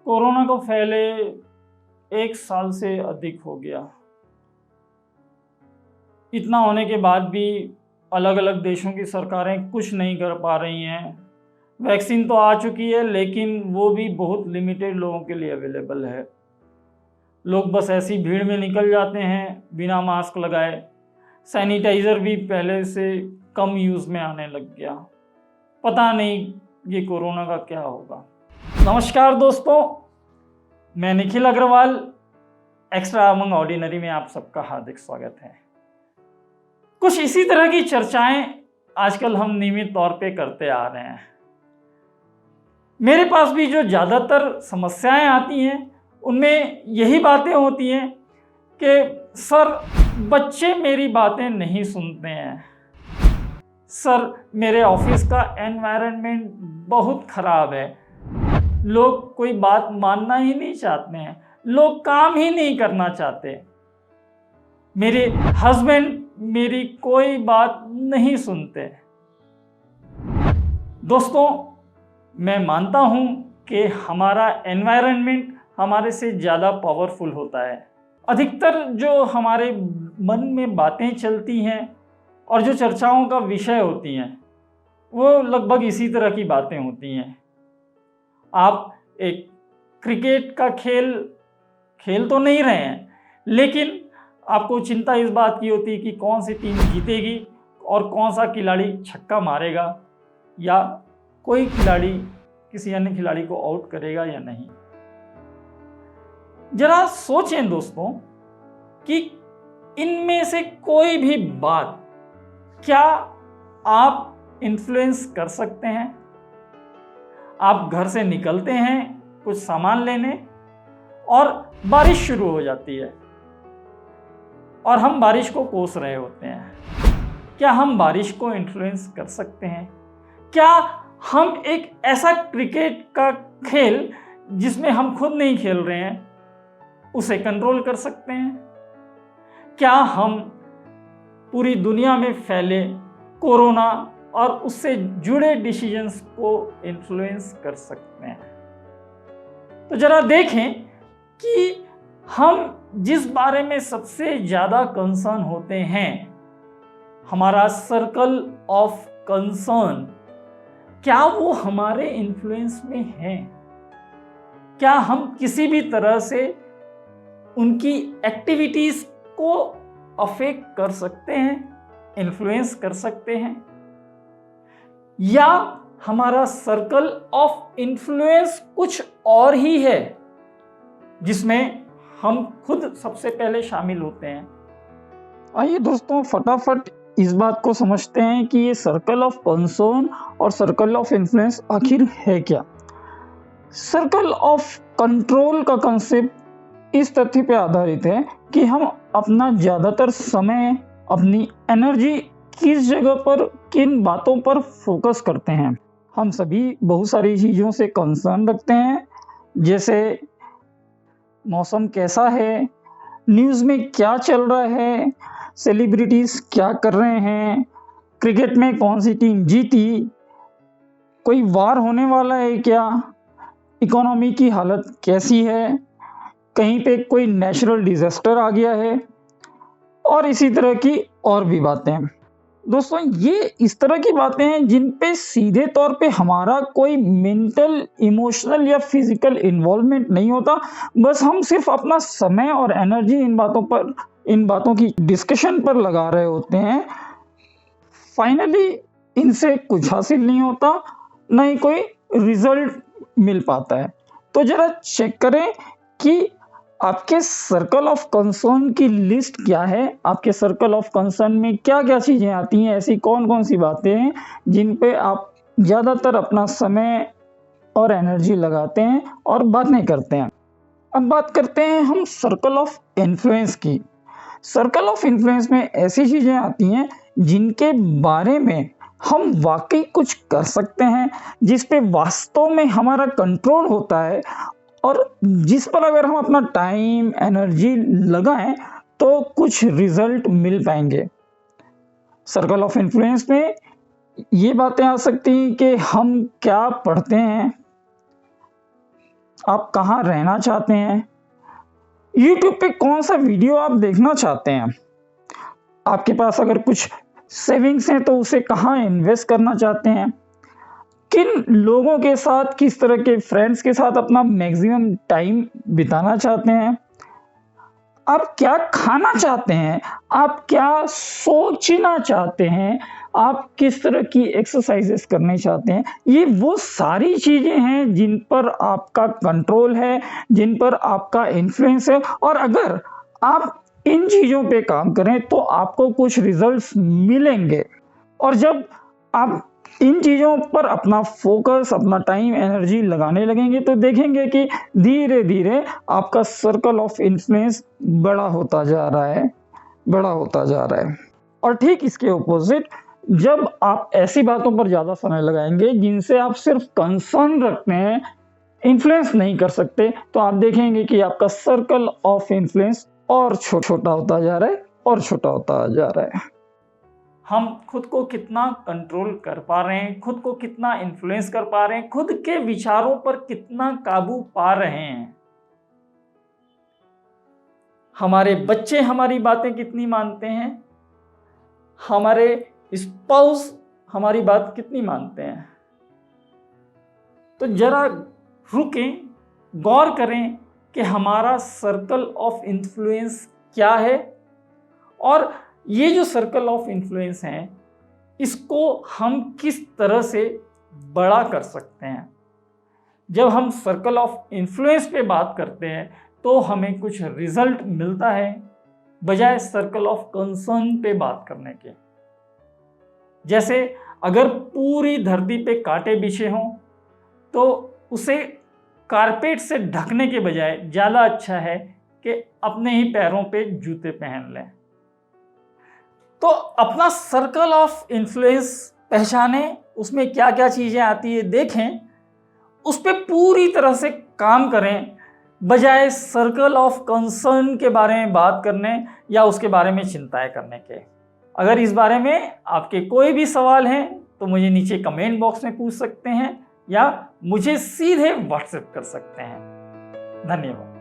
Corona को फैले 1 साल से अधिक हो गया। इतना होने के बाद भी अलग अलग देशों की सरकारें कुछ नहीं कर पा रही हैं। वैक्सीन तो आ चुकी है लेकिन वो भी बहुत लिमिटेड लोगों के लिए अवेलेबल है। लोग बस ऐसी भीड़ में निकल जाते हैं बिना मास्क लगाए। सैनिटाइज़र भी पहले से कम यूज़ में आने लग गया। पता नहीं ये कोरोना का क्या होगा। नमस्कार दोस्तों, मैं Nikhil Agarwal, extra among ordinary में आप सबका हार्दिक स्वागत है। कुछ इसी तरह की चर्चाएं आजकल हम नियमित तौर पे करते आ रहे हैं। मेरे पास भी जो ज़्यादातर समस्याएं आती हैं उनमें यही बातें होती हैं कि सर बच्चे मेरी बातें नहीं सुनते हैं, सर मेरे ऑफिस का एनवायरनमेंट बहुत ख़राब है, लोग कोई बात मानना ही नहीं चाहते हैं, लोग काम ही नहीं करना चाहते, मेरे हस्बैंड मेरी कोई बात नहीं सुनते। दोस्तों, मैं मानता हूं कि हमारा एनवायरनमेंट हमारे से ज़्यादा पावरफुल होता है। अधिकतर जो हमारे मन में बातें चलती हैं और जो चर्चाओं का विषय होती हैं वो लगभग इसी तरह की बातें होती हैं। आप एक क्रिकेट का खेल तो नहीं रहे हैं, लेकिन आपको चिंता इस बात की होती है कि कौन सी टीम जीतेगी और कौन सा खिलाड़ी छक्का मारेगा या कोई खिलाड़ी किसी अन्य खिलाड़ी को आउट करेगा या नहीं। जरा सोचें दोस्तों कि इनमें से कोई भी बात क्या आप इन्फ्लुएंस कर सकते हैं? आप घर से निकलते हैं कुछ सामान लेने और बारिश शुरू हो जाती है और हम बारिश को कोस रहे होते हैं। क्या हम बारिश को इन्फ्लुएंस कर सकते हैं? क्या हम एक ऐसा क्रिकेट का खेल जिसमें हम खुद नहीं खेल रहे हैं उसे कंट्रोल कर सकते हैं? क्या हम पूरी दुनिया में फैले कोरोना और उससे जुड़े डिसीजंस को इन्फ्लुएंस कर सकते हैं? तो जरा देखें कि हम जिस बारे में सबसे ज़्यादा कंसर्न होते हैं, हमारा सर्कल ऑफ कंसर्न, क्या वो हमारे इन्फ्लुएंस में है? क्या हम किसी भी तरह से उनकी एक्टिविटीज़ को अफेक्ट कर सकते हैं, इन्फ्लुएंस कर सकते हैं? या हमारा सर्कल ऑफ इन्फ्लुएंस कुछ और ही है जिसमें हम खुद सबसे पहले शामिल होते हैं? आइए दोस्तों, फटाफट इस बात को समझते हैं कि ये सर्कल ऑफ कंसर्न और सर्कल ऑफ इन्फ्लुएंस आखिर है क्या। सर्कल ऑफ कंट्रोल का कंसेप्ट इस तथ्य पे आधारित है कि हम अपना ज़्यादातर समय, अपनी एनर्जी किस जगह पर, किन बातों पर फोकस करते हैं। हम सभी बहुत सारी चीज़ों से कंसर्न रखते हैं, जैसे मौसम कैसा है, न्यूज़ में क्या चल रहा है, सेलिब्रिटीज़ क्या कर रहे हैं, क्रिकेट में कौन सी टीम जीती, कोई वार होने वाला है क्या, इकोनॉमी की हालत कैसी है, कहीं पे कोई नेचुरल डिज़ास्टर आ गया है, और इसी तरह की और भी बातें। दोस्तों, ये इस तरह की बातें हैं जिन पे सीधे तौर पे हमारा कोई मेंटल, इमोशनल या फिजिकल इन्वॉल्वमेंट नहीं होता। बस हम सिर्फ अपना समय और एनर्जी इन बातों की डिस्कशन पर लगा रहे होते हैं। फाइनली इनसे कुछ हासिल नहीं होता, ना ही कोई रिजल्ट मिल पाता है। तो जरा चेक करें कि आपके सर्कल ऑफ कंसर्न की लिस्ट क्या है, आपके सर्कल ऑफ कंसर्न में क्या क्या चीज़ें आती हैं, ऐसी कौन कौन सी बातें हैं जिन पे आप ज़्यादातर अपना समय और एनर्जी लगाते हैं और बातें करते हैं। अब बात करते हैं हम सर्कल ऑफ इन्फ्लुएंस की। सर्कल ऑफ इन्फ्लुएंस में ऐसी चीज़ें आती हैं जिनके बारे में हम वाकई कुछ कर सकते हैं, जिस पे वास्तव में हमारा कंट्रोल होता है और जिस पर अगर हम अपना टाइम, एनर्जी लगाएं तो कुछ रिजल्ट मिल पाएंगे। सर्कल ऑफ इन्फ्लुएंस में ये बातें आ सकती हैं कि हम क्या पढ़ते हैं, आप कहाँ रहना चाहते हैं, यूट्यूब पे कौन सा वीडियो आप देखना चाहते हैं, आपके पास अगर कुछ सेविंग्स हैं तो उसे कहाँ इन्वेस्ट करना चाहते हैं, किन लोगों के साथ, किस तरह के फ्रेंड्स के साथ अपना मैक्सिमम टाइम बिताना चाहते हैं, आप क्या खाना चाहते हैं, आप क्या सोचना चाहते हैं, आप किस तरह की एक्सरसाइजेस करने चाहते हैं। ये वो सारी चीज़ें हैं जिन पर आपका कंट्रोल है, जिन पर आपका इन्फ्लुएंस है, और अगर आप इन चीज़ों पे काम करें तो आपको कुछ रिजल्ट्स मिलेंगे। और जब आप इन चीज़ों पर अपना फोकस, अपना टाइम, एनर्जी लगाने लगेंगे तो देखेंगे कि धीरे धीरे आपका सर्कल ऑफ इन्फ्लुएंस बड़ा होता जा रहा है, बड़ा होता जा रहा है। और ठीक इसके ऑपोजिट, जब आप ऐसी बातों पर ज़्यादा समय लगाएंगे जिनसे आप सिर्फ कंसर्न रखते हैं, इन्फ्लुएंस नहीं कर सकते, तो आप देखेंगे कि आपका सर्कल ऑफ इन्फ्लुएंस और छोटा होता जा रहा है, और छोटा होता जा रहा है। हम खुद को कितना कंट्रोल कर पा रहे हैं, खुद को कितना इन्फ्लुएंस कर पा रहे हैं, खुद के विचारों पर कितना काबू पा रहे हैं, हमारे बच्चे हमारी बातें कितनी मानते हैं, हमारे स्पाउस हमारी बात कितनी मानते हैं। तो जरा रुकें, गौर करें कि हमारा सर्कल ऑफ इन्फ्लुएंस क्या है, और ये जो सर्कल ऑफ इन्फ्लुएंस है इसको हम किस तरह से बड़ा कर सकते हैं। जब हम सर्कल ऑफ इन्फ्लुएंस पे बात करते हैं तो हमें कुछ रिजल्ट मिलता है, बजाय सर्कल ऑफ कंसर्न पे बात करने के। जैसे अगर पूरी धरती पे कांटे बिछे हों तो उसे कारपेट से ढकने के बजाय ज़्यादा अच्छा है कि अपने ही पैरों पे जूते पहन लें। तो अपना सर्कल ऑफ इन्फ्लुएंस पहचानें, उसमें क्या क्या चीज़ें आती है देखें, उस पर पूरी तरह से काम करें, बजाय सर्कल ऑफ कंसर्न के बारे में बात करने या उसके बारे में चिंताएं करने के। अगर इस बारे में आपके कोई भी सवाल हैं तो मुझे नीचे कमेंट बॉक्स में पूछ सकते हैं या मुझे सीधे व्हाट्सएप कर सकते हैं। धन्यवाद।